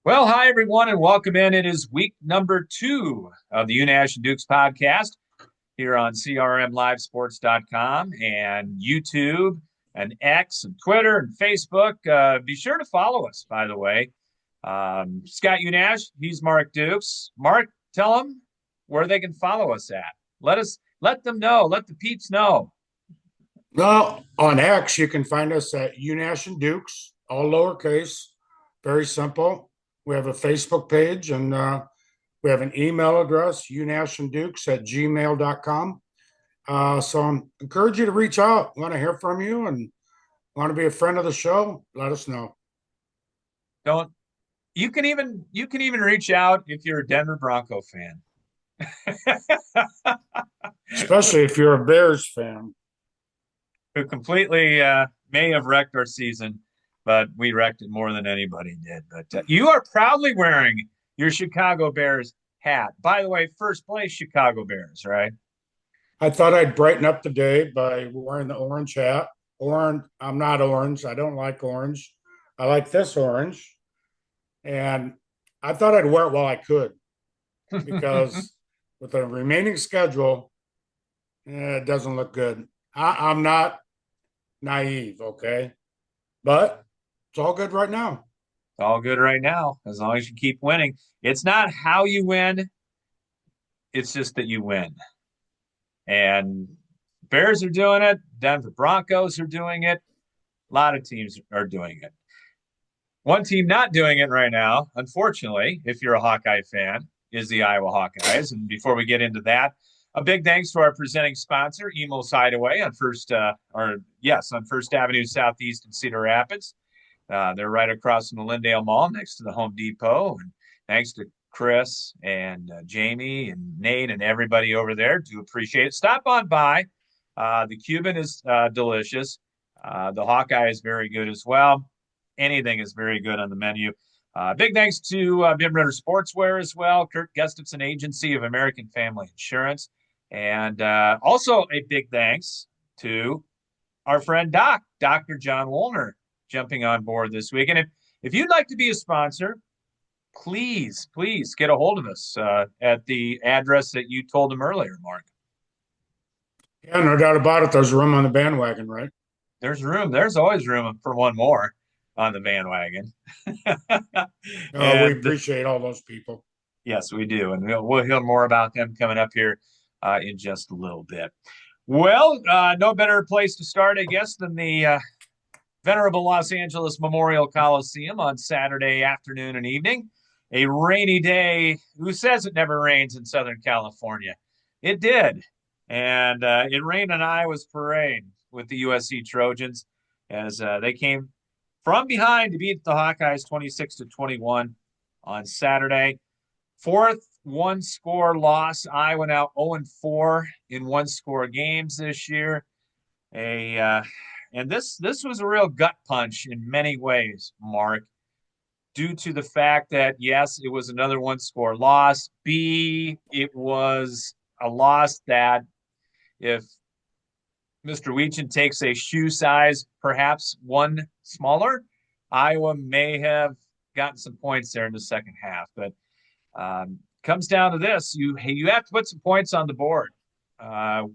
Well, hi everyone, and welcome in. It is week number 2 of the Unash and Dukes podcast here on crmlivesports.com and YouTube and X and Twitter and Facebook. Be sure to follow us, by the way. Scott Unash, he's Mark Dukes. Mark, tell them where they can follow us at. Let them know. Let the peeps know. Well, on X, you can find us at Unash and Dukes, all lowercase, very simple. We have a Facebook page and we have an email address, unashanddukes@gmail.com. So I encourage you to reach out. Want to hear from you and want to be a friend of the show? Let us know. Don't you can even reach out if you're a Denver Bronco fan. Especially if you're a Bears fan. Who completely may have wrecked our season, but we wrecked it more than anybody did. But you are proudly wearing your Chicago Bears hat. By the way, first place Chicago Bears, right? I thought I'd brighten up the day by wearing the orange hat. Orange, I'm not orange. I don't like orange. I like this orange. And I thought I'd wear it while I could because with the remaining schedule, it doesn't look good. I'm not naive, okay? But it's all good right now. All good right now, as long as you keep winning. It's not how you win, it's just that you win. And Bears are doing it. Denver Broncos are doing it. A lot of teams are doing it. One team not doing it right now, unfortunately, if you're a Hawkeye fan, is the Iowa Hawkeyes. And before we get into that, a big thanks to our presenting sponsor, Emo's Hideaway on First Avenue Southeast in Cedar Rapids. They're right across from the Lindale Mall, next to the Home Depot. And thanks to Chris and Jamie and Nate and everybody over there. Do appreciate it. Stop on by. The Cuban is delicious. The Hawkeye is very good as well. Anything is very good on the menu. Big thanks to Bim Ritter Sportswear as well, Kurt Gustafson Agency of American Family Insurance. And also a big thanks to our friend Dr. John Woolner, jumping on board this week. And if you'd like to be a sponsor, please get a hold of us at the address that you told them earlier, Mark. Yeah, no doubt about it. There's room on the bandwagon, right? There's room. There's always room for one more on the bandwagon. We And appreciate all those people. yes, we do. And we'll hear more about them coming up here in just a little bit. Well, no better place to start, I guess, than the venerable Los Angeles Memorial Coliseum on Saturday afternoon and evening. A rainy day. Who says it never rains in Southern California? It did. And it rained on Iowa's parade with the USC Trojans as they came from behind to beat the Hawkeyes 26-21 on Saturday. Fourth one-score loss. Iowa now 0-4 in one-score games this year. And this was a real gut punch in many ways, Mark, due to the fact that, yes, it was another one-score loss. B, it was a loss that if Mr. Weechin takes a shoe size, perhaps one smaller, Iowa may have gotten some points there in the second half. But comes down to this: you have to put some points on the board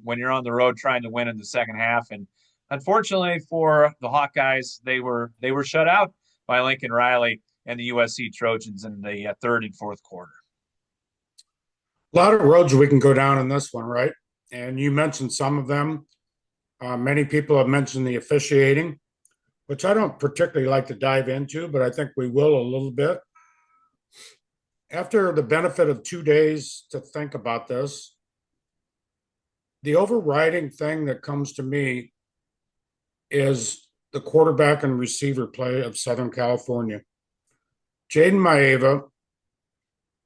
when you're on the road trying to win in the second half. And unfortunately for the Hawkeyes, they were shut out by Lincoln Riley and the USC Trojans in the third and fourth quarter. A lot of roads we can go down in this one, right? And you mentioned some of them. Many people have mentioned the officiating, which I don't particularly like to dive into, but I think we will a little bit. After the benefit of 2 days to think about this, the overriding thing that comes to me is the quarterback and receiver play of Southern California. Jaden Maeva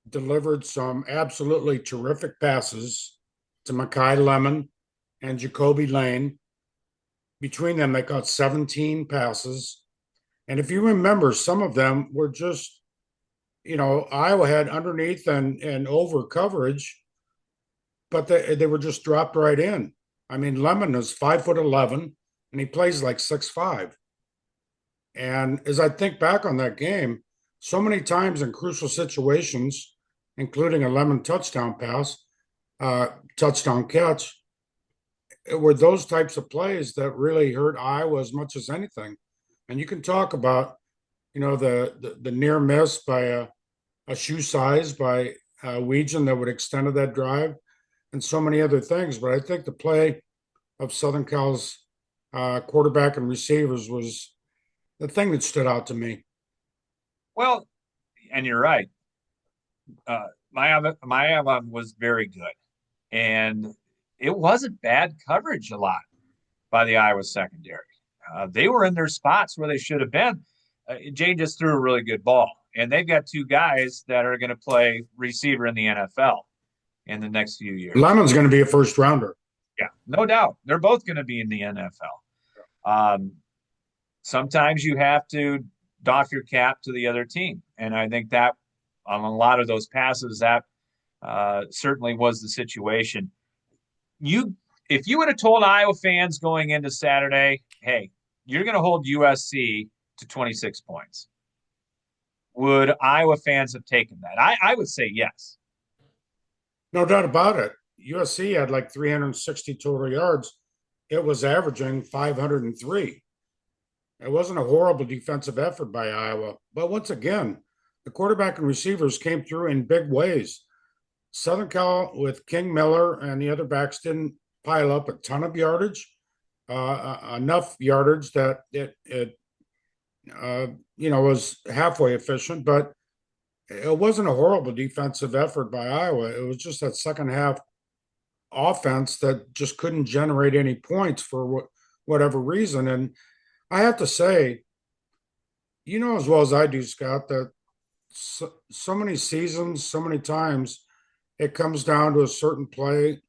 delivered some absolutely terrific passes to Makai Lemon and Jacoby Lane. Between them, they got 17 passes. And if you remember, some of them were just, Iowa had underneath and over coverage, but they were just dropped right in. I mean, Lemon is 5'11", and he plays like 6'5". And as I think back on that game, so many times in crucial situations, including a lemon touchdown pass, uh, touchdown catch, it were those types of plays that really hurt Iowa as much as anything. And you can talk about, the near miss by a shoe size by Weegan that would extend that drive and so many other things. But I think the play of Southern Cal's quarterback and receivers was the thing that stood out to me. Well, and you're right. Miami was very good, and it wasn't bad coverage a lot by the Iowa secondary. They were in their spots where they should have been. Jane just threw a really good ball, and they've got two guys that are going to play receiver in the NFL in the next few years. Lemon's going to be a first rounder. Yeah, no doubt. They're both going to be in the NFL. Sometimes you have to doff your cap to the other team. And I think that on a lot of those passes, that certainly was the situation. If you would have told Iowa fans going into Saturday, hey, you're going to hold USC to 26 points, would Iowa fans have taken that? I would say yes. No doubt about it. USC had like 360 total yards. It was averaging 503. It wasn't a horrible defensive effort by Iowa. But once again, the quarterback and receivers came through in big ways. Southern Cal with King Miller and the other backs didn't pile up a ton of yardage, enough yardage that it was halfway efficient, but it wasn't a horrible defensive effort by Iowa. It was just that second half offense that just couldn't generate any points for whatever reason. And I have to say, you know as well as I do, Scott, that so many seasons, so many times, it comes down to a certain play,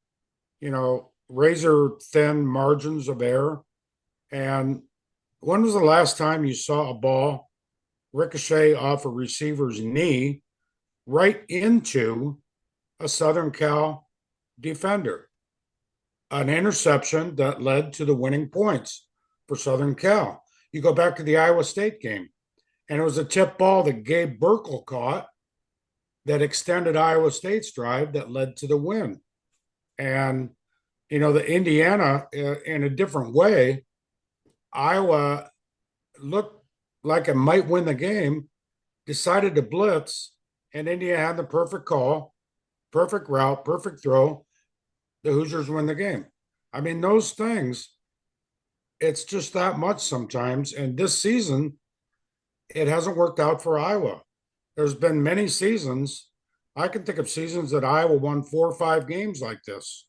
razor thin margins of error. And when was the last time you saw a ball ricochet off a receiver's knee right into a Southern Cal defender? An interception that led to the winning points for Southern Cal. You go back to the Iowa State game, and it was a tip ball that Gabe Burkle caught that extended Iowa State's drive that led to the win. And, the Indiana, in a different way, Iowa looked like it might win the game, decided to blitz, and Indiana had the perfect call, perfect route, perfect throw. The Hoosiers win the game. I mean, those things, it's just that much sometimes. And this season, it hasn't worked out for Iowa. There's been many seasons. I can think of seasons that Iowa won 4 or 5 games like this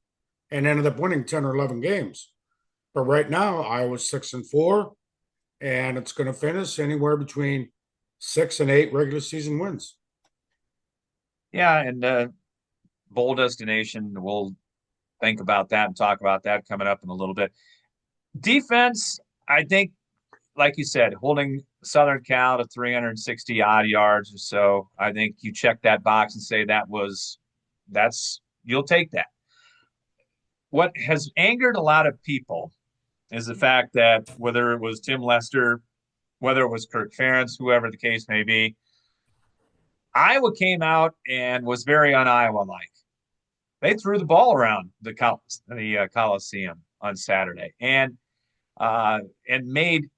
and ended up winning 10 or 11 games. But right now, Iowa's 6-4, and it's going to finish anywhere between 6 and 8 regular season wins. Yeah, and bowl destination, we'll think about that and talk about that coming up in a little bit. Defense, I think, like you said, holding Southern Cal to 360 odd yards or so. I think you check that box and say you'll take that. What has angered a lot of people is the fact that whether it was Tim Lester, whether it was Kirk Ferentz, whoever the case may be, Iowa came out and was very un-Iowa-like. They threw the ball around the Coliseum on Saturday and made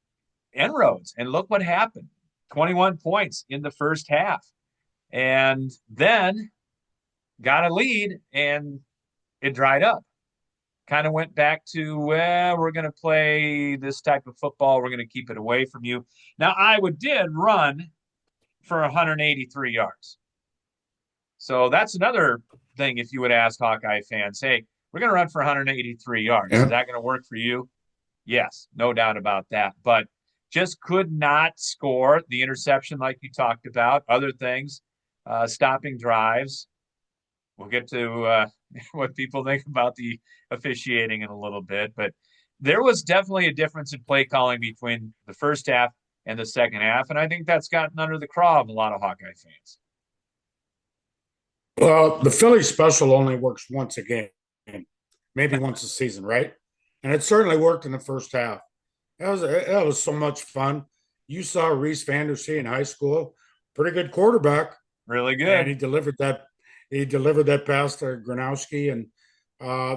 inroads. And look what happened. 21 points in the first half. And then got a lead and it dried up. Kind of went back to, well, we're going to play this type of football. We're going to keep it away from you. Now, Iowa did run for 183 yards. So that's another thing if you would ask Hawkeye fans, hey, we're going to run for 183 yards. Yeah. Is that going to work for you? Yes, no doubt about that. But just could not score the interception like you talked about. Other things, stopping drives. We'll get to what people think about the officiating in a little bit. But there was definitely a difference in play calling between the first half and the second half. And I think that's gotten under the craw of a lot of Hawkeye fans. Well, the Philly special only works once a game, maybe once a season, right? And it certainly worked in the first half. That was so much fun. You saw Reese Vandersee in high school pretty good quarterback, Really and good. he delivered that pass to Gronowski, and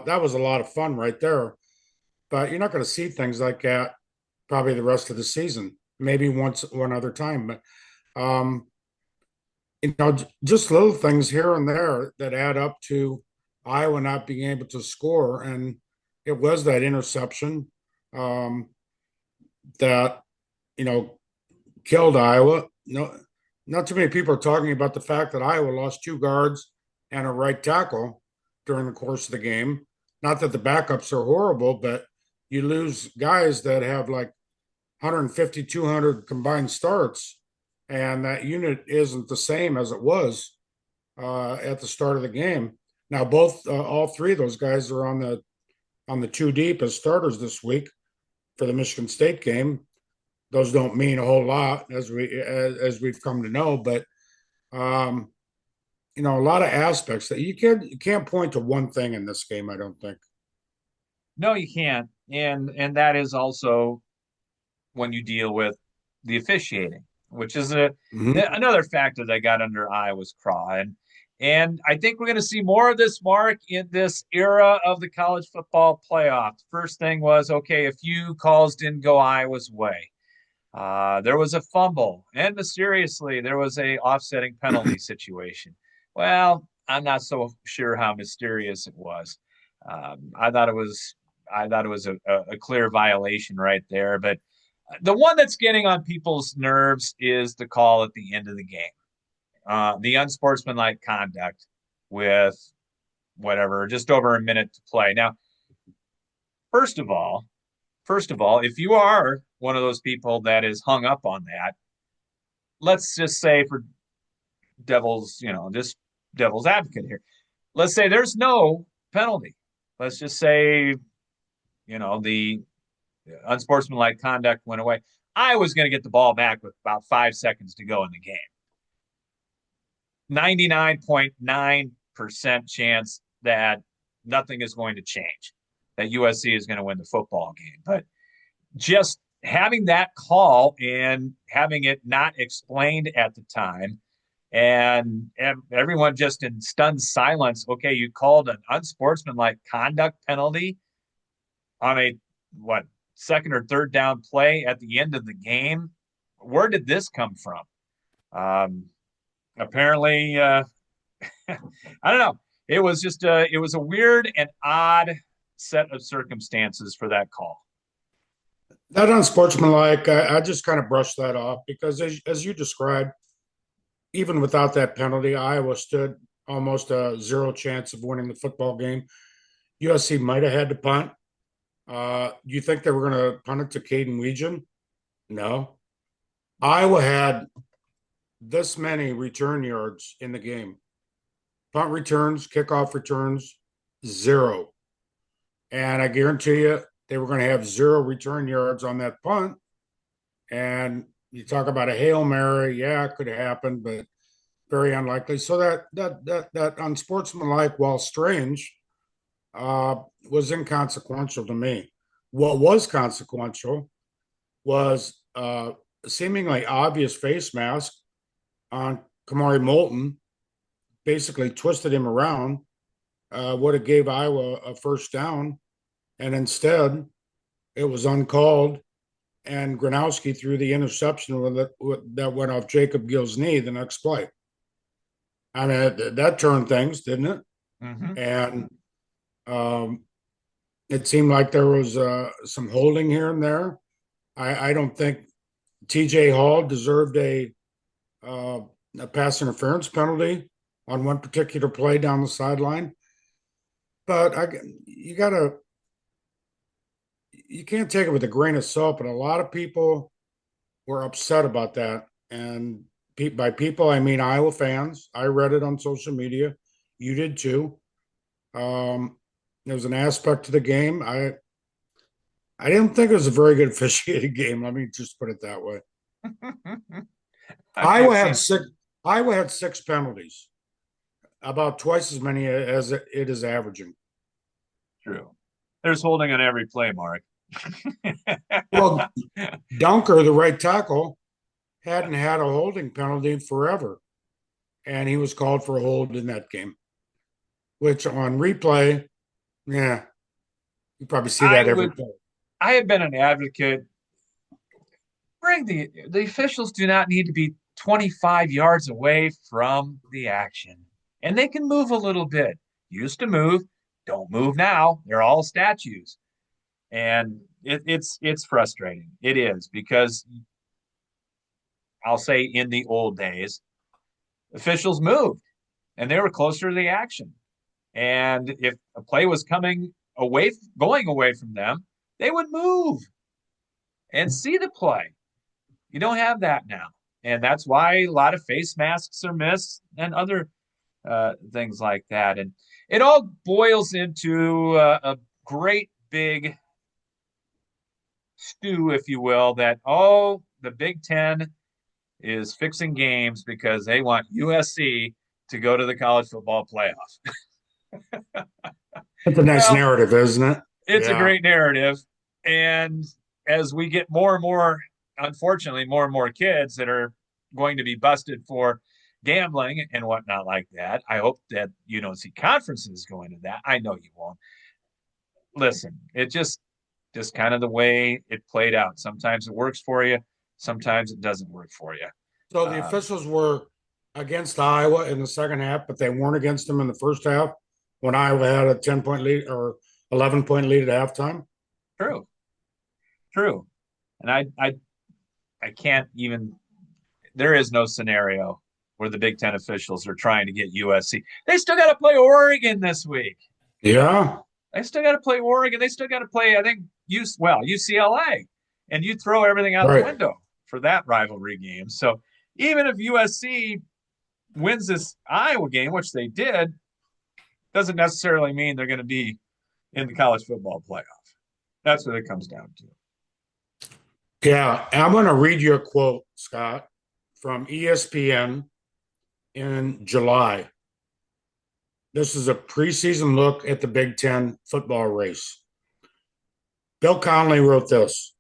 that was a lot of fun right there. But you're not going to see things like that probably the rest of the season. Maybe one other time, but um, just little things here and there that add up to Iowa not being able to score, and it was that interception um, that you know killed Iowa. No, not too many people are talking about the fact that Iowa lost two guards and a right tackle during the course of the game. Not that the backups are horrible, but you lose guys that have like 150, 200 combined starts, and that unit isn't the same as it was at the start of the game. Now, all three of those guys are on the two deep as starters this week for the Michigan State game. Those don't mean a whole lot as we've come to know, but um, a lot of aspects that you can't point to one thing in this game. I don't think. No, you can't. And that is also when you deal with the officiating, which is Mm-hmm. another factor that got under Iowa's craw. And I think we're going to see more of this, Mark, in this era of the college football playoff. First thing was, okay, a few calls didn't go Iowa's way. There was a fumble, and mysteriously, there was a offsetting penalty situation. Well, I'm not so sure how mysterious it was. I thought it was, a clear violation right there. But the one that's getting on people's nerves is the call at the end of the game, the unsportsmanlike conduct with whatever, just over a minute to play. Now, first of all, if you are one of those people that is hung up on that, let's just say for just devil's advocate here, let's say there's no penalty. Let's just say, the unsportsmanlike conduct went away. I was going to get the ball back with about 5 seconds to go in the game. 99.9% chance that nothing is going to change, that USC is going to win the football game. But just having that call and having it not explained at the time, and everyone just in stunned silence. Okay, you called an unsportsmanlike conduct penalty on a what second or third down play at the end of the game. Where did this come from? Apparently, I don't know. It was a weird and odd set of circumstances for that call. That unsportsmanlike, I just kind of brushed that off because, as you described, even without that penalty, Iowa stood almost a zero chance of winning the football game. USC might have had to punt. Do you think they were going to punt it to Caden Weegan? No. Iowa had this many return yards in the game. Punt returns, kickoff returns, zero. And I guarantee you they were going to have zero return yards on that punt. And you talk about a Hail Mary, yeah, it could have happened, but very unlikely. So that unsportsmanlike, while strange, was inconsequential to me. What was consequential was seemingly obvious face mask on Kamari Moulton, basically twisted him around, would have gave Iowa a first down, and instead it was uncalled, and Gronowski threw the interception that went off Jacob Gill's knee the next play. I mean, that turned things, didn't it? Mm-hmm. And um, it seemed like there was some holding here and there. I don't think TJ Hall deserved uh, a pass interference penalty on one particular play down the sideline. But you can't take it with a grain of salt. But a lot of people were upset about that, and by people I mean Iowa fans. I read it on social media. You did too. There was an aspect to the game. I didn't think it was a very good officiated game. Let me just put it that way. I can't Iowa had see. six. Iowa had six penalties, about twice as many as it is averaging. True. There's holding on every play, Mark. Well, Dunker, the right tackle, hadn't had a holding penalty in forever, and he was called for a hold in that game. Which on replay, yeah, you probably see I that every would. play. I have been an advocate. Bring the officials do not need to be 25 yards away from the action, and they can move a little bit. Used to move, don't move now. They're all statues, and it's frustrating. It is because I'll say in the old days, officials moved and they were closer to the action. And if a play was going away from them, they would move and see the play. You don't have that now. And that's why a lot of face masks are missed and other things like that. And it all boils into a great big stew, if you will, that, oh, the Big Ten is fixing games because they want USC to go to the college football playoff. It's a nice Well, narrative, isn't it? it's a Yeah. great narrative. And as we get more and more, unfortunately, more and more kids that are going to be busted for gambling and whatnot like that, I hope that you don't see conferences going to that. I know you won't. Listen, it just kind of the way it played out. Sometimes it works for you, sometimes it doesn't work for you. So the Um, officials were against Iowa in the second half, but they weren't against them in the first half when Iowa had a 10-point lead or 11-point lead at halftime. true, true. And I can't even. There is no scenario where the Big Ten officials are trying to get USC. They still got to play Oregon this week. Yeah. They still got to play Oregon. They still got to play, I think, UCLA. And you throw everything out the Right. window for that rivalry game. So even if USC wins this Iowa game, which they did, doesn't necessarily mean they're going to be in the college football playoff. That's what it comes down to. Yeah. I'm going to read you a quote, Scott, from ESPN in July. This is a preseason look at the Big Ten football race. Bill Connolly wrote this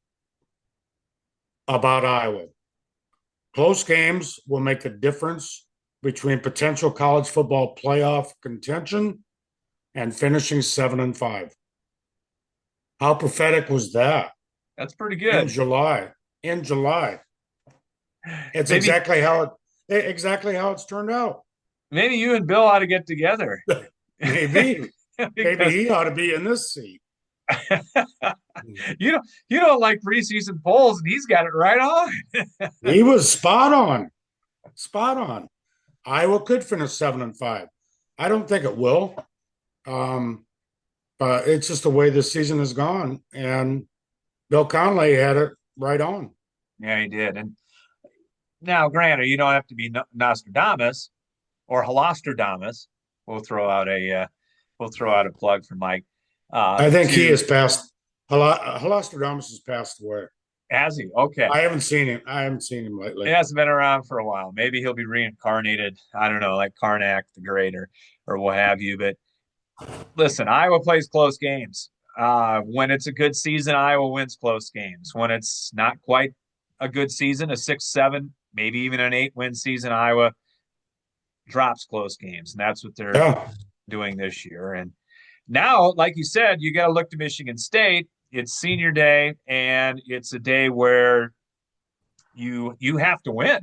about Iowa. Close games will make the difference between potential college football playoff contention and finishing 7-5. How prophetic was that That's pretty in good. July? In July, it's Maybe exactly how it's turned out. maybe you and Bill ought to get together Maybe maybe because he ought to be in this seat. you don't like preseason polls, and he's got it right on. He was spot on, spot on. Iowa could finish 7-5. I don't think it will, um, but it's just the way this season has gone. And Bill Connolly had it right on. Yeah, he did. And now, granted, you don't have to be Nostradamus or Holostradamus. We'll throw out a plug for Mike. I think he To has passed. Holostradamus has passed away. Has he? Okay. I haven't seen him. I haven't seen him He lately. hasn't been around for a while. Maybe he'll be reincarnated. I don't know, like Karnak the Great or what have you. But listen, Iowa plays close games. When it's a good season, Iowa wins close games. When it's not quite a good season, a 6-7, maybe even an 8-win season, Iowa drops close games. And that's what they're Yeah, doing this year. And now, like you said, you got to look to Michigan State. It's senior day, and it's a day where you have to win,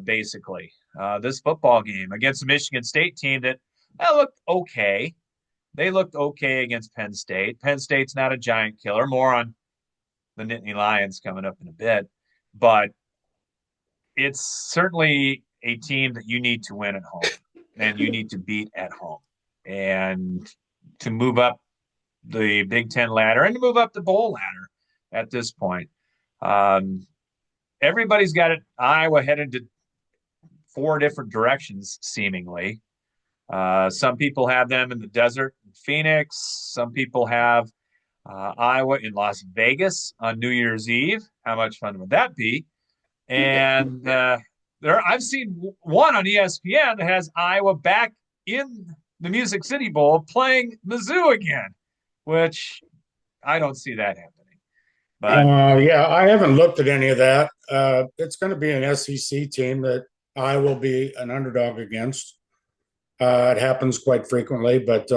basically. This football game against the Michigan State team that looked okay. They looked okay against Penn State. Penn State's not a giant killer. More on the Nittany Lions coming up in a bit, but it's certainly a team that you need to win at home and you need to beat at home and to move up the Big Ten ladder and to move up the bowl ladder at this point. Um, Everybody's got it. Iowa headed to four different directions, seemingly. Some people have them in the desert in Phoenix. Some people have Iowa in Las Vegas on New Year's Eve. How much fun would that be? And I've seen one on ESPN that has Iowa back in the Music City Bowl playing Mizzou again, which I don't see that happening. But Yeah, I haven't looked at any of that. It's going to be an SEC team that I will be an underdog against. It happens quite frequently, but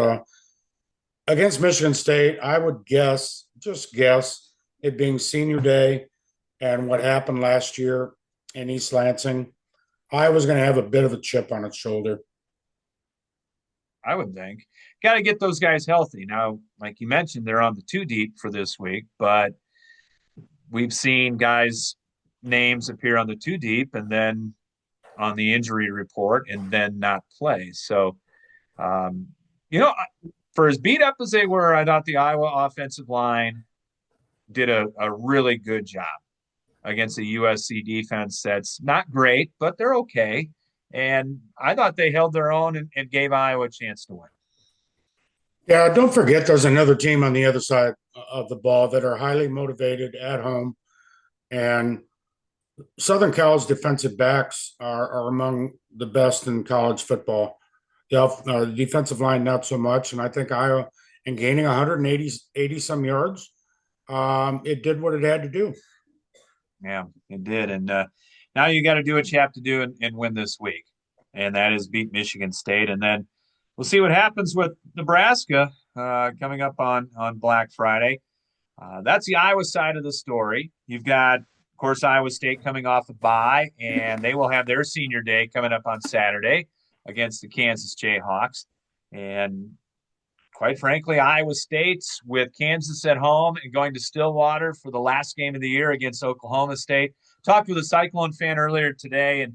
against Michigan State, I would guess, just guess, it being senior day and what happened last year in East Lansing, I was going to have a bit of a chip on its shoulder. I would think got to get those guys healthy. Now, like you mentioned, they're on the two deep for this week, but we've seen guys' names appear on the two deep and then on the injury report and then not play. So, um, you know, for as beat up as they were, I thought the Iowa offensive line did a really good job against the USC defense that's not great, but they're okay. And I thought they held their own and gave Iowa a chance to win. Yeah, don't forget there's another team on the other side of the ball that are highly motivated at home. And Southern Cal's defensive backs are among the best in college football. The defensive line, not so much. And I think Iowa, in gaining 180 some yards, it did what it had to do. Yeah, it did. And now you got to do what you have to do and win this week. And that is beat Michigan State. And then we'll see what happens with Nebraska coming up on Black Friday. That's the Iowa side of the story. You've got, of course, Iowa State coming off a bye, and they will have their senior day coming up on Saturday against the Kansas Jayhawks. And quite frankly, Iowa State with Kansas at home and going to Stillwater for the last game of the year against Oklahoma State. Talked with a Cyclone fan earlier today,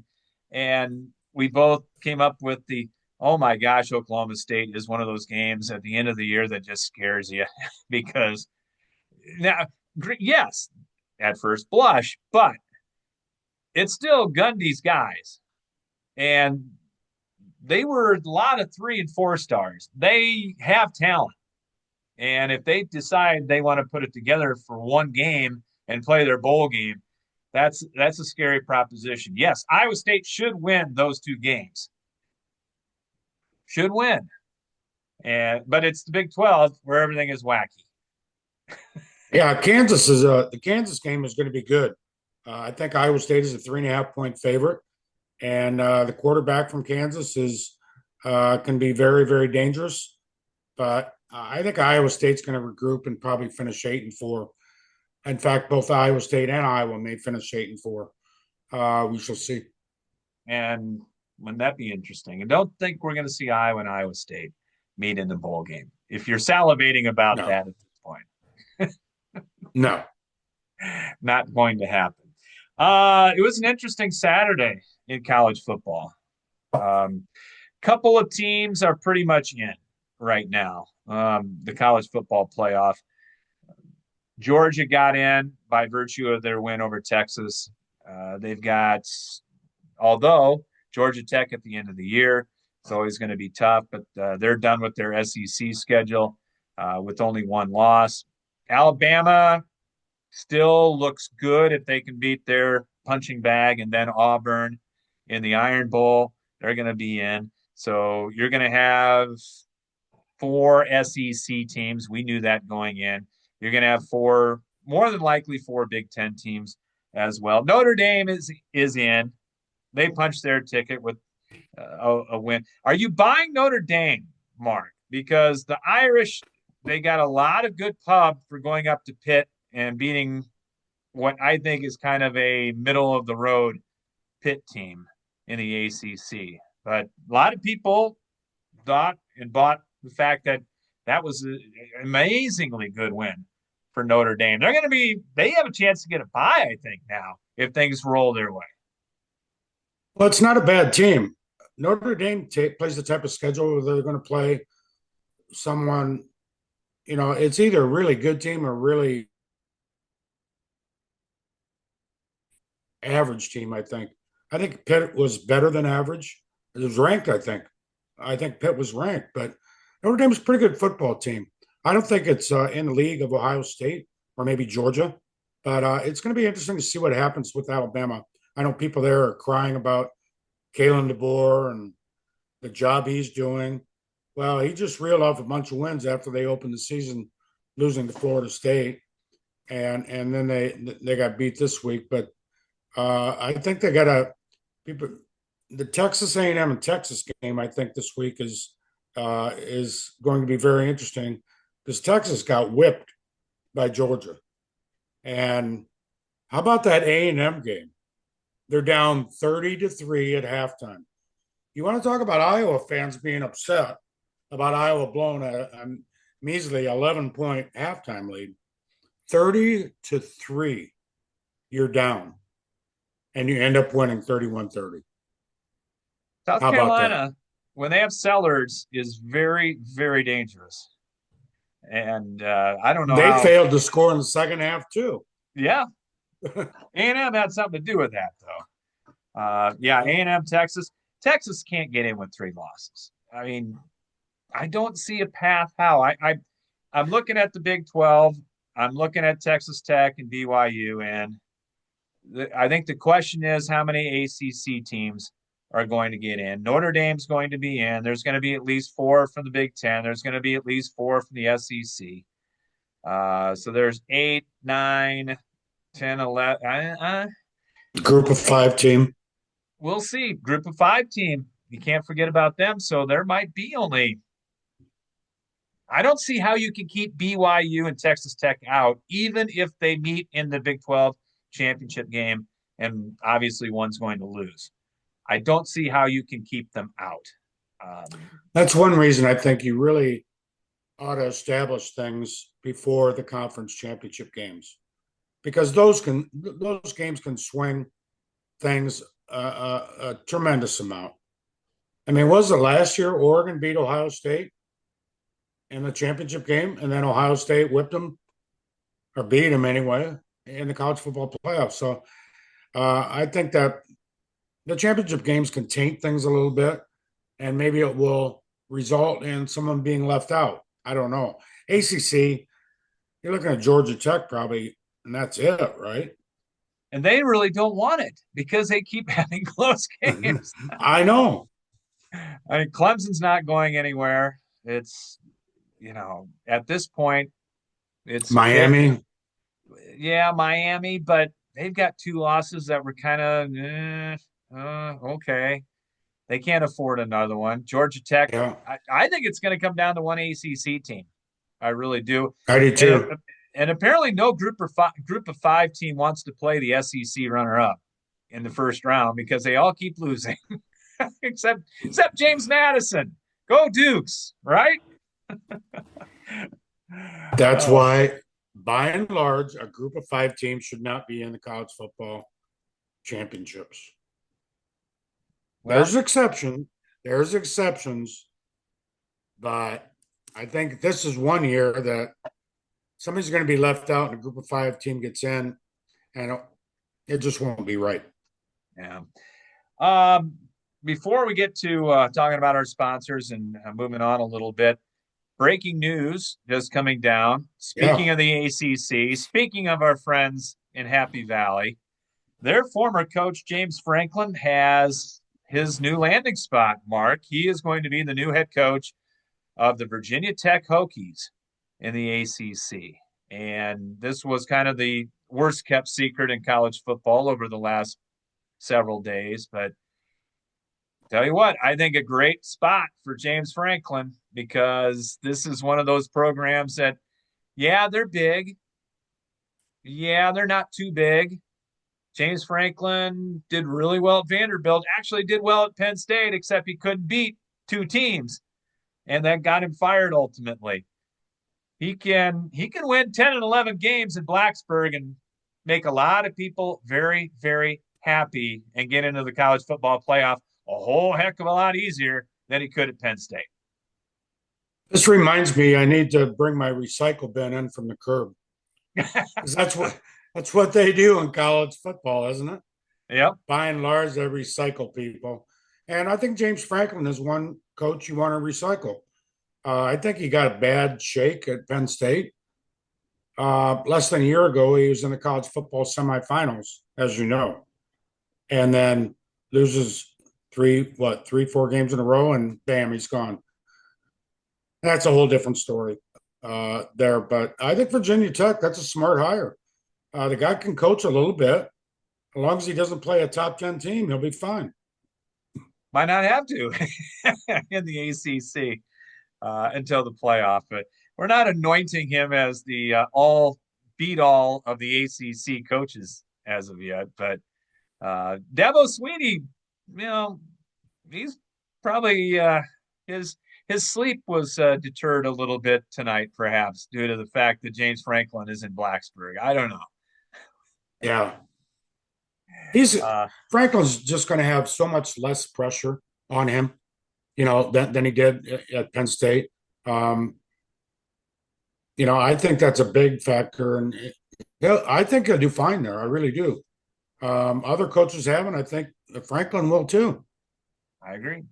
and we both came up with the oh my gosh, Oklahoma State is one of those games at the end of the year that just scares you because now, yes, at first blush, but it's still Gundy's guys. And they were a lot of 3 and 4 stars. They have talent. And if they decide they want to put it together for one game and play their bowl game, that's a scary proposition. Yes, Iowa State should win those 2 games. Should win. And but it's the Big 12 where everything is wacky. Yeah, the Kansas game is going to be good. I think Iowa State is a 3.5 point favorite, and the quarterback from Kansas is can be very, very dangerous. But I think Iowa State's going to regroup and probably finish 8-4. In fact, both Iowa State and Iowa may finish 8-4. We shall see. And wouldn't that be interesting? And don't think we're going to see Iowa and Iowa State meet in the bowl game. If you're salivating about No, that at this point, no. not going to happen. It was an interesting Saturday in college football. Couple of teams are pretty much in right now. The college football playoff. Georgia got in by virtue of their win over Texas. They've got, although Georgia Tech at the end of the year, it's always going to be tough, but they're done with their SEC schedule with only one loss. Alabama still looks good if they can beat their punching bag, and then Auburn in the Iron Bowl, they're going to be in. So you're going to have 4 SEC teams. We knew that going in. You're going to have more than likely 4 Big 10 teams as well. Notre Dame is in. They punched their ticket with a win. Are you buying Notre Dame, Mark? Because the Irish, they got a lot of good pub for going up to Pitt and beating what I think is kind of a middle of the road Pitt team in the ACC. But a lot of people thought and bought the fact that that was an amazingly good win for Notre Dame. They have a chance to get a bye, I think, now if things roll their way. Well, it's not a bad team. Notre Dame plays the type of schedule where they're going to play someone, it's either a really good team or a really average team, I think. I think Pitt was better than average. It was ranked, I think. I think Pitt was ranked, but Notre Dame's a pretty good football team. I don't think it's in the league of Ohio State or maybe Georgia, but it's going to be interesting to see what happens with Alabama. I know people there are crying about Kalen DeBoer and the job he's doing. Well, he just reeled off a bunch of wins after they opened the season losing to Florida State. and then they got beat this week. But I think they got a people. The Texas A&M and Texas game, I think this week is going to be very interesting because Texas got whipped by Georgia. And how about that A&M game? They're down 30-3 at halftime. You want to talk about Iowa fans being upset about Iowa blowing a measly 11-point halftime lead. 30-3, you're down, and you end up winning 31-30. South How about that? Carolina, when they have Sellards, is very, very dangerous. And I don't know They how. failed to score in the second half, too. Yeah, A&M had something to do with that, though. Yeah, Yeah. A&M, Texas. Texas can't get in with 3 losses. I mean, I don't see a path how. I'm looking at the Big 12. I'm looking at Texas Tech and BYU, and I think the question is how many ACC teams are going to get in. Notre Dame's going to be in. There's going to be at least 4 from the Big Ten. There's going to be at least 4 from the SEC. So there's 8, 9, 10, 11. Group of 5 team. We'll see. Group of 5 team. You can't forget about them. So there might be only. I don't see how you can keep BYU and Texas Tech out, even if they meet in the Big 12 championship game, and obviously one's going to lose. I don't see how you can keep them out. That's one reason I think you really ought to establish things before the conference championship games, because those games can swing things a tremendous amount. I mean, was it last year Oregon beat Ohio State in the championship game, and then Ohio State whipped them or beat them anyway in the college football playoffs? So I think that the championship games can taint things a little bit, and maybe it will result in someone being left out. I don't know. ACC, you're looking at Georgia Tech probably, and that's it, right? And they really don't want it because they keep having close games. I know. I mean, Clemson's not going anywhere. It's, at this point, it's they're, Miami. yeah, Miami, but they've got 2 losses that were kind of, okay. They can't afford another one. Georgia Tech, Yeah, I think it's going to come down to one ACC team. I really do. I do And too. and apparently no group of 5 team wants to play the SEC runner up in the first round because they all keep losing, except James Madison. Go Dukes, right? That's Oh, why, by and large, a group of 5 teams should not be in the college football championships. well, There's exception. There's exceptions, but I think this is one year that somebody's going to be left out and a group of 5 team gets in, and it just won't be right. yeah. Um, Before we get to talking about our sponsors and moving on a little bit, breaking news just coming down. Speaking Yeah. of the ACC, speaking of our friends in Happy Valley, their former coach, James Franklin, has his new landing spot, Mark. He is going to be the new head coach of the Virginia Tech Hokies in the ACC. And this was kind of the worst kept secret in college football over the last several days. But tell you what, I think a great spot for James Franklin because this is one of those programs that, yeah, they're big. Yeah, they're not too big. James Franklin did really well at Vanderbilt, actually did well at Penn State, except he couldn't beat 2 teams. And that got him fired ultimately. He can win 10 and 11 games in Blacksburg and make a lot of people very, very happy and get into the college football playoff a whole heck of a lot easier than he could at Penn State. This reminds me, I need to bring my recycle bin in from the curb because that's what they do in college football, isn't it? Yep. By and large, they recycle people, and I think James Franklin is one coach you want to recycle. I think he got a bad shake at Penn State. Less than a year ago, he was in the college football semifinals, as you know, and then loses 4 games in a row, and bam, he's gone. That's a whole different story. there. But I think Virginia Tech, that's a smart hire. The guy can coach a little bit. As long as he doesn't play a top 10 team, he'll be fine. Might not have to in the ACC until the playoff, but we're not anointing him as the all beat all of the ACC coaches as of yet. But Dabo Sweeney, you know, he's probably his his sleep was deterred a little bit tonight, perhaps due to the fact that James Franklin is in Blacksburg. I don't know. Yeah. He's Uh, Franklin's just going to have so much less pressure on him, than he did at Penn State. Um, I think that's a big factor, and I think he'll do fine there. I really do. Other coaches haven't. I think Franklin will too. I agree.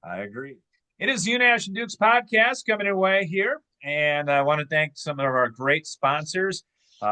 I agree. It is Unash and Duke's podcast coming away here. And I want to thank some of our great sponsors,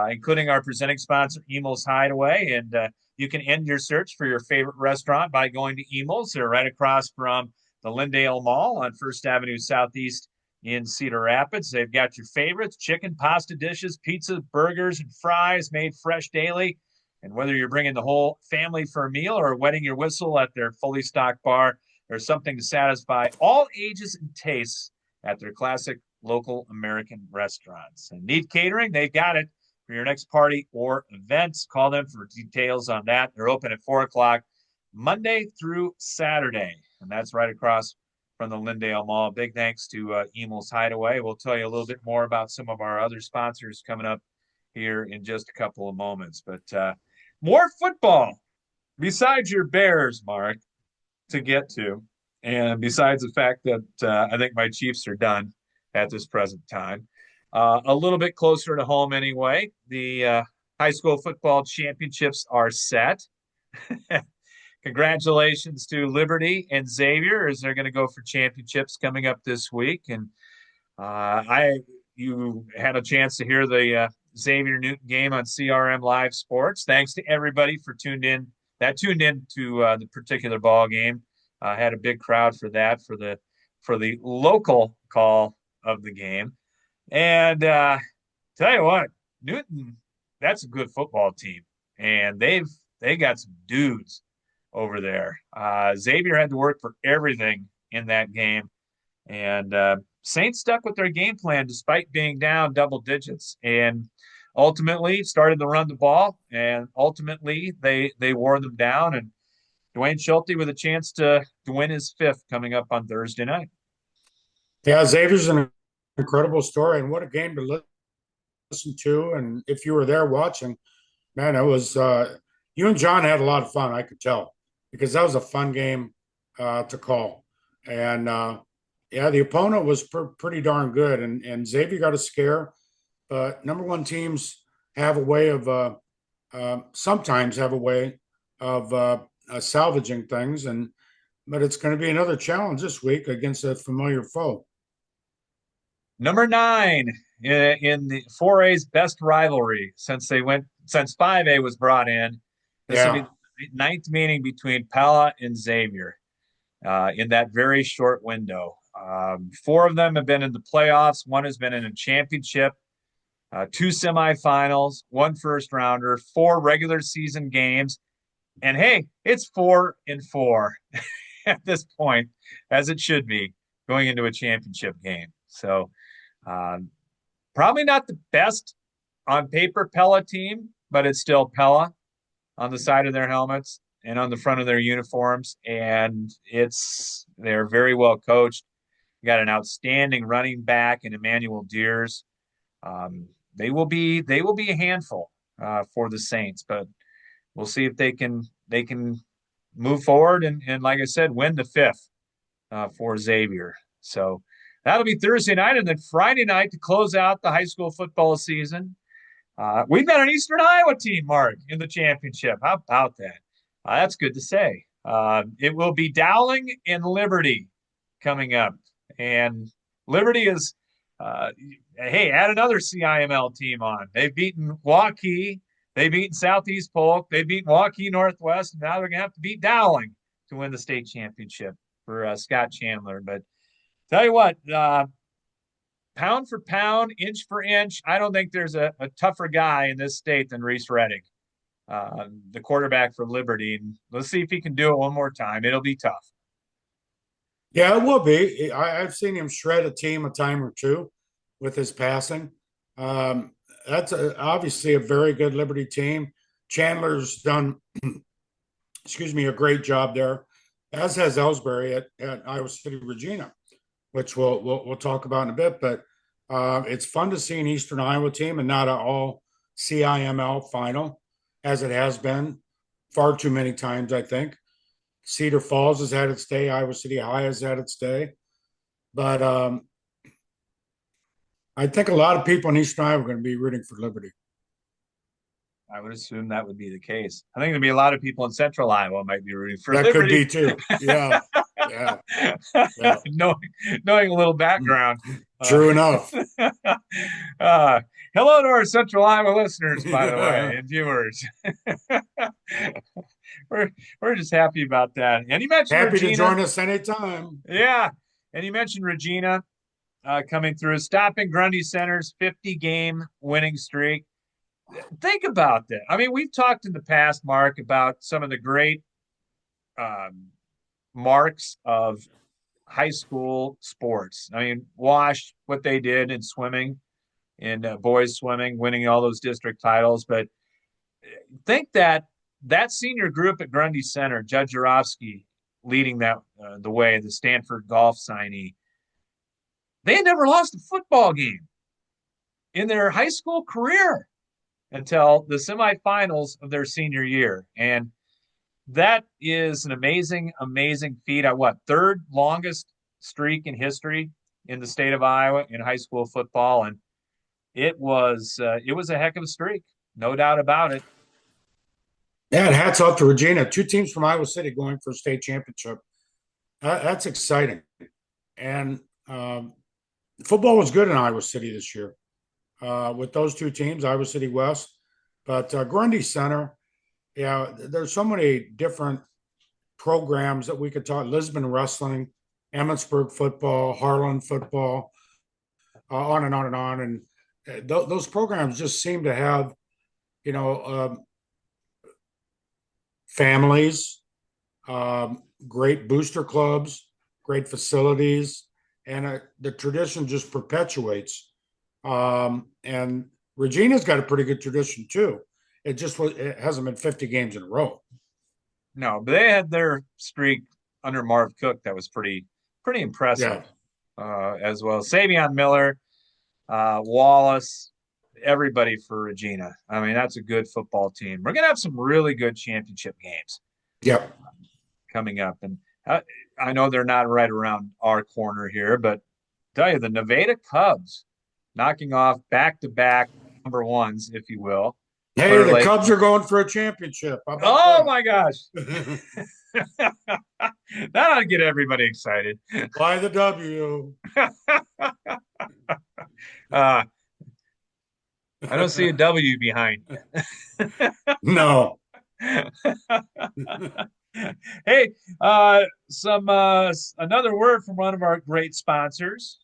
including our presenting sponsor, Emil's Hideaway. And you can end your search for your favorite restaurant by going to Emil's. They're right across from the Lindale Mall on First Avenue Southeast in Cedar Rapids. They've got your favorites: chicken, pasta dishes, pizza, burgers, and fries made fresh daily. And whether you're bringing the whole family for a meal or wetting your whistle at their fully stocked bar, there's something to satisfy all ages and tastes at their classic local American restaurants. And need catering? They've got it for your next party or events. Call them for details on that. They're open at 4 o'clock Monday through Saturday. And that's right across from the Lindale Mall. Big thanks to Emil's Hideaway. We'll tell you a little bit more about some of our other sponsors coming up here in just a couple of moments. But more football besides your Bears, Mark, to get to. And besides the fact that I think my Chiefs are done at this present time, a little bit closer to home anyway, the high school football championships are set. Congratulations to Liberty and Xavier as they're going to go for championships coming up this week. And you had a chance to hear the Xavier Newton game on CRM Live Sports. Thanks to everybody for tuned in to the particular ball game. Had a big crowd for that for the local call of the game. And tell you what, Newton, that's a good football team, and they got some dudes over there. Xavier had to work for everything in that game, and Saints stuck with their game plan despite being down double digits, and ultimately started to run the ball, and ultimately they wore them down. And Dwayne Schulte with a chance to win his fifth coming up on Thursday night. Yeah, Xavier's an incredible story, and what a game to listen to. And if you were there watching, man, it was you and John had a lot of fun. I could tell because that was a fun game to call. And yeah, the opponent was pretty darn good, and Xavier got a scare. But number one teams have a way of sometimes have a way of salvaging things, but it's going to be another challenge this week against a familiar foe. Number 9 in the 4A's best rivalry since 5A was brought in. This will be Yeah, the ninth meeting between Pella and Xavier in that very short window. 4 of them have been in the playoffs. 1 has been in a championship, 2 semifinals, 1 first rounder, 4 regular season games. And hey, it's 4-4 at this point, as it should be going into a championship game. So probably not the best on paper Pella team, but it's still Pella on the side of their helmets and on the front of their uniforms. And they're very well coached. You got an outstanding running back in Emmanuel Deers. They will be a handful for the Saints, but we'll see if they can move forward and like I said, win the fifth for Xavier. So that'll be Thursday night, and then Friday night to close out the high school football season. We've got an Eastern Iowa team, Mark, in the championship. How about that? That's good to say. It will be Dowling and Liberty coming up, and Liberty is hey, add another CIML team on. They've beaten Waukee. They've beaten Southeast Polk. They've beaten Waukee Northwest. And now they're going to have to beat Dowling to win the state championship for Scott Chandler. But tell you what, pound for pound, inch for inch, I don't think there's a tougher guy in this state than Reese Reddick, the quarterback for Liberty. And let's see if he can do it one more time. It'll be tough. Yeah, it will be. I've seen him shred a team a time or two with his passing. Um, that's obviously a very good Liberty team. Chandler's done, excuse me, a great job there, as has Ellsbury at Iowa City Regina, which we'll talk about in a bit. But it's fun to see an Eastern Iowa team and not an all CIML final, as it has been far too many times, I think. Cedar Falls has had its day. Iowa City High has had its day. But I think a lot of people in Eastern Iowa are going to be rooting for Liberty. I would assume that would be the case. I think there'd be a lot of people in Central Iowa might be rooting for That could Liberty. be too. Yeah. Yeah. Yeah. knowing a little background. True enough. Uh, hello to our Central Iowa listeners, by the way, and viewers. we're just happy about that. And you mentioned Happy Regina. to join us anytime. Yeah. And you mentioned Regina coming through, stopping Grundy Center's 50-game winning streak. Think about that. I mean, we've talked in the past, Mark, about some of the great marks of high school sports. I mean, Wash, what they did in swimming, in boys swimming, winning all those district titles. But think that senior group at Grundy Center, Judge Jarofsky leading that the way, the Stanford golf signee, they had never lost a football game in their high school career until the semifinals of their senior year. And that is an amazing, amazing feat. At what, third longest streak in history in the state of Iowa in high school football. And it was a heck of a streak, no doubt about it. Yeah, and hats off to Regina. Two teams from Iowa City going for a state championship. That's exciting. And football was good in Iowa City this year with those two teams, Iowa City West. But Grundy Center, yeah, there's so many different programs that we could talk. Lisbon wrestling, Emmitsburg football, Harlan football, on and on and on. And those programs just seem to have, you know, families, great booster clubs, great facilities, and the tradition just perpetuates. And Regina's got a pretty good tradition too. It hasn't been 50 games in a row. No, but they had their streak under Marv Cook that was pretty impressive, as well. Savion Miller, Wallace, everybody for Regina. I mean, that's a good football team. We're gonna have some really good championship games. Yep. Coming up, and I know they're not right around our corner here, but tell you, the Nevada Cubs knocking off back-to-back number ones, if you will. Hey, the Cubs are going for a championship. Oh my gosh. That ought to get everybody excited. By the W. I don't see a W behind. No. Hey, another word from one of our great sponsors.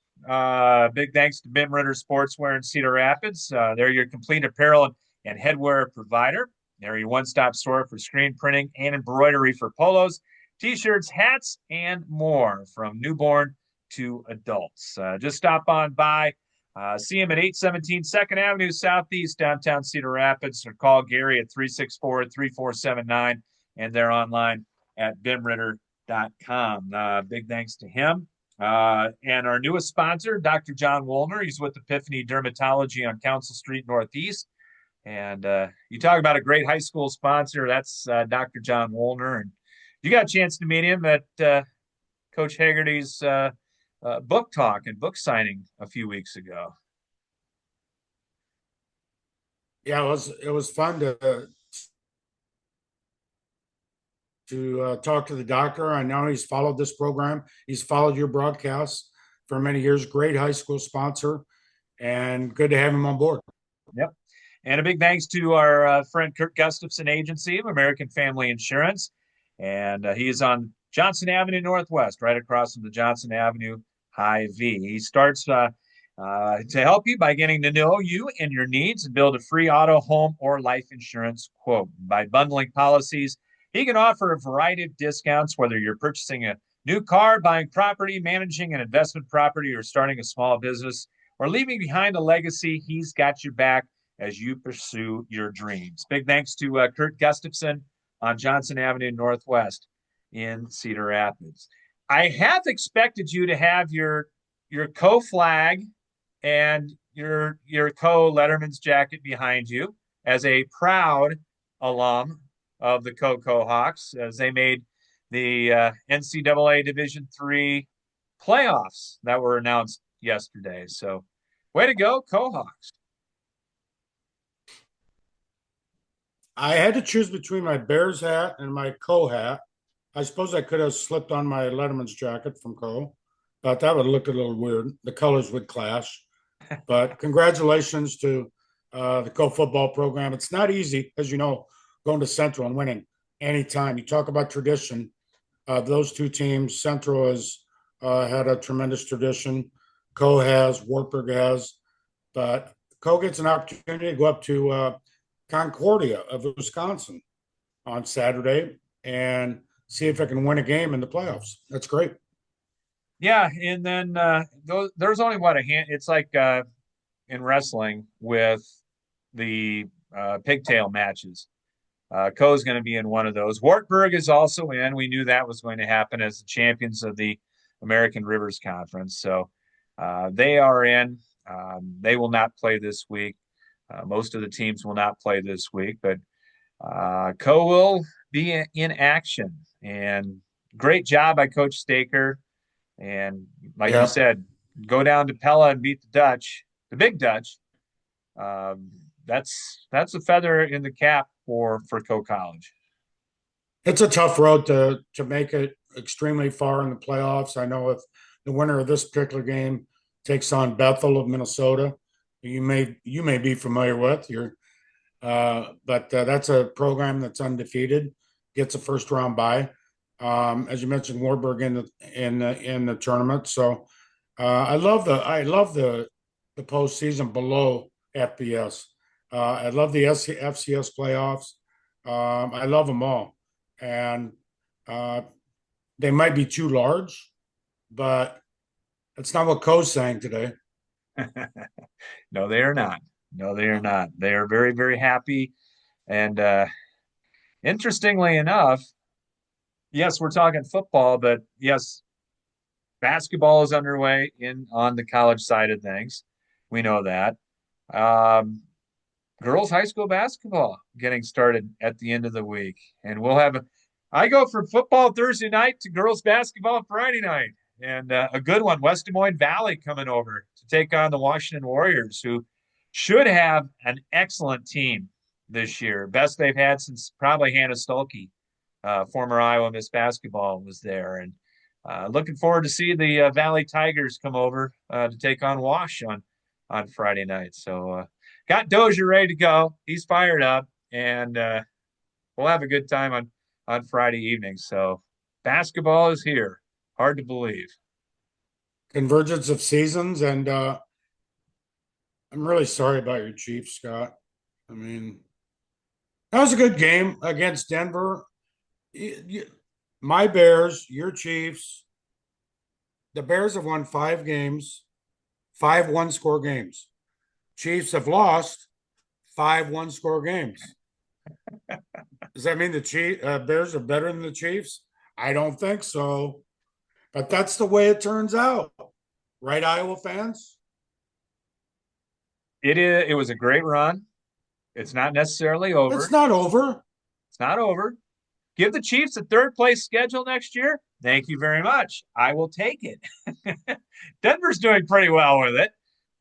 Big thanks to Bim Ritter Sportswear in Cedar Rapids. They're your complete apparel and headwear provider. They're your one-stop store for screen printing and embroidery for polos, t-shirts, hats, and more from newborn to adults. Just stop on by. See him at 817 2nd Avenue Southeast, downtown Cedar Rapids, or call Gary at 364-3479, and they're online at bimritter.com. Big thanks to him. And our newest sponsor, Dr. John Woolner. He's with Epiphany Dermatology on Council Street Northeast. And you talk about a great high school sponsor, that's Dr. John Woolner. And you got a chance to meet him at Coach Haggerty's book talk and book signing a few weeks ago. Yeah, it was fun to talk to the doctor. I know he's followed this program. He's followed your broadcasts for many years. Great high school sponsor, and good to have him on board. Yep. And a big thanks to our friend Kirk Gustafson Agency of American Family Insurance. And he is on Johnson Avenue Northwest, right across from the Johnson Avenue High V. He starts to help you by getting to know you and your needs and build a free auto, home, or life insurance quote. By bundling policies, he can offer a variety of discounts, whether you're purchasing a new car, buying property, managing an investment property, or starting a small business, or leaving behind a legacy. He's got your back as you pursue your dreams. Big thanks to Kurt Gustafson on Johnson Avenue Northwest in Cedar Rapids. I have expected you to have your Coe flag and your Coe Letterman's jacket behind you as a proud alum of the Coe Hawks as they made the NCAA Division III playoffs that were announced yesterday. So, way to go, Coe Hawks! I had to choose between my Bears hat and my Coe hat. I suppose I could have slipped on my Letterman's jacket from Coe, but that would look a little weird. The colors would clash. But congratulations to the Coe football program. It's not easy, as you know, going to Central and winning anytime. You talk about tradition. Those two teams, Central has had a tremendous tradition. Coe has, Wartburg has, but Coe gets an opportunity to go up to Concordia of Wisconsin on Saturday and see if it can win a game in the playoffs. That's great. Yeah, and then there's only what a hand. It's like in wrestling with the pigtail matches. Coe's going to be in one of those. Wartburg is also in. We knew that was going to happen as the champions of the American Rivers Conference. So they are in. They will not play this week. Most of the teams will not play this week, but Coe will be in action. And great job by Coach Staker. And like you Yeah, said, go down to Pella and beat the Dutch, the Big Dutch. Um, that's a feather in the cap for Coe College. it's a tough road to make it extremely far in the playoffs. I know if the winner of this particular game takes on Bethel of Minnesota, you may be familiar with. But that's a program that's undefeated, gets a first round bye. As you mentioned, Warburg in the tournament. So I love the postseason below FBS. I love the FCS playoffs. I love them all, and uh, they might be too large, but that's not what Co's saying today. No, they are not. No, they are not. They are very, very happy. And interestingly enough, yes, we're talking football, but yes, basketball is underway in on the college side of things. We know that. Um, Girls high school basketball getting started at the end of the week, and we'll have a. I go from football Thursday night to girls basketball Friday night, and a good one. West Des Moines Valley coming over to take on the Washington Warriors, who should have an excellent team this year, best they've had since probably Hannah Stulke, former Iowa Miss Basketball, was there, and looking forward to see the Valley Tigers come over to take on Wash on Friday night. So got Dozier ready to go. He's fired up, and we'll have a good time on Friday evening. So basketball is here. Hard to believe. Convergence of seasons, and I'm really sorry about your Chiefs, Scott. I mean, that was a good game against Denver. My Bears, your Chiefs. The Bears have won 5 games, 5 one-score games. Chiefs have lost 5 one-score games. Does that mean the Bears are better than the Chiefs? I don't think so. But that's the way it turns out, right, Iowa fans? It was a great run. It's not necessarily It's over. not over. It's not over. Give the Chiefs a third place schedule next year. Thank you very much. I will take it. Denver's doing pretty well with it.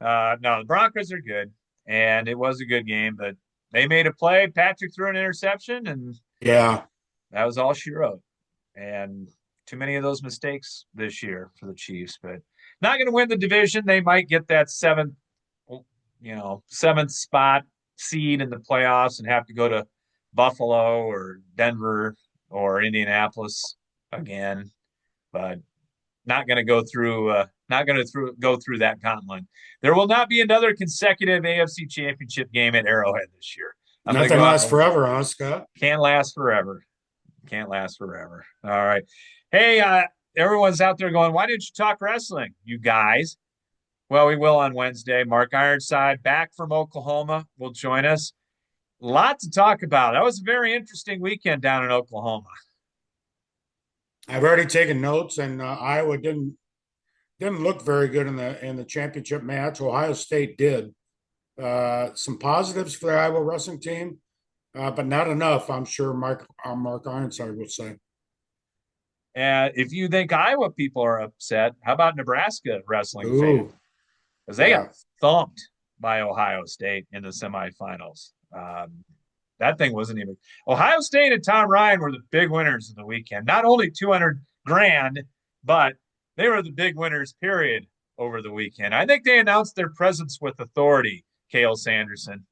No, the Broncos are good, and it was a good game, but they made a play. Patrick threw an interception, and Yeah. that was all she wrote. And too many of those mistakes this year for the Chiefs, but not going to win the division. They might get that seventh spot seed in the playoffs and have to go to Buffalo or Denver or Indianapolis again. But not going to go through go through that gauntlet. There will not be another consecutive AFC Championship game at Arrowhead this year. I'm going to Nothing go out lasts on a limb. forever, huh, Scott? Can't last forever. Can't last forever. All right. Hey, everyone's out there going, why didn't you talk wrestling, you guys? Well, we will on Wednesday. Mark Ironside back from Oklahoma will join us. A lot to talk about. That was a very interesting weekend down in Oklahoma. I've already taken notes, and Iowa didn't look very good in the championship match. Ohio State did. Some positives for the Iowa wrestling team, but not enough. I'm sure Mark Ironside would say. And if you think Iowa people are upset, how about Nebraska wrestling fans? Ooh, Because they got yeah. thumped by Ohio State in the semifinals. That thing wasn't even. Ohio State and Tom Ryan were the big winners of the weekend. Not only 200 grand, but they were the big winners, period, over the weekend. I think they announced their presence with authority, Cale Sanderson.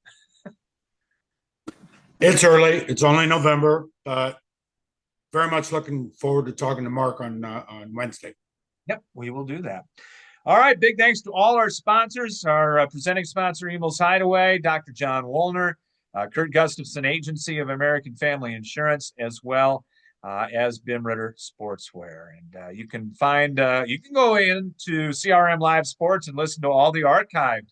It's early. It's only November, but very much looking forward to talking to Mark on Wednesday. Yep, we will do that. All right, big thanks to all our sponsors, our presenting sponsor, Emil's Hideaway, Dr. John Woolner, Kurt Gustafson Agency of American Family Insurance, as well as Bim Ritter Sportswear. And you can go into CRM Live Sports and listen to all the archived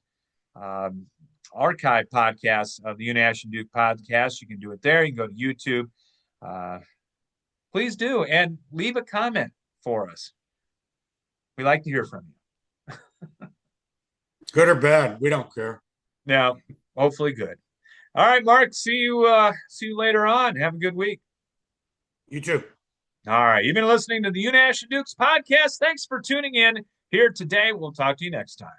podcasts of the Unash and Duke podcast. You can do it there. You can go to YouTube. Please do, and leave a comment for us. We like to hear from you. Good or bad, we don't care. Now, hopefully good. All right, Mark, see you later on. Have a good week. You too. All right. You've been listening to the Unash and Dukes podcast. Thanks for tuning in here today. We'll talk to you next time.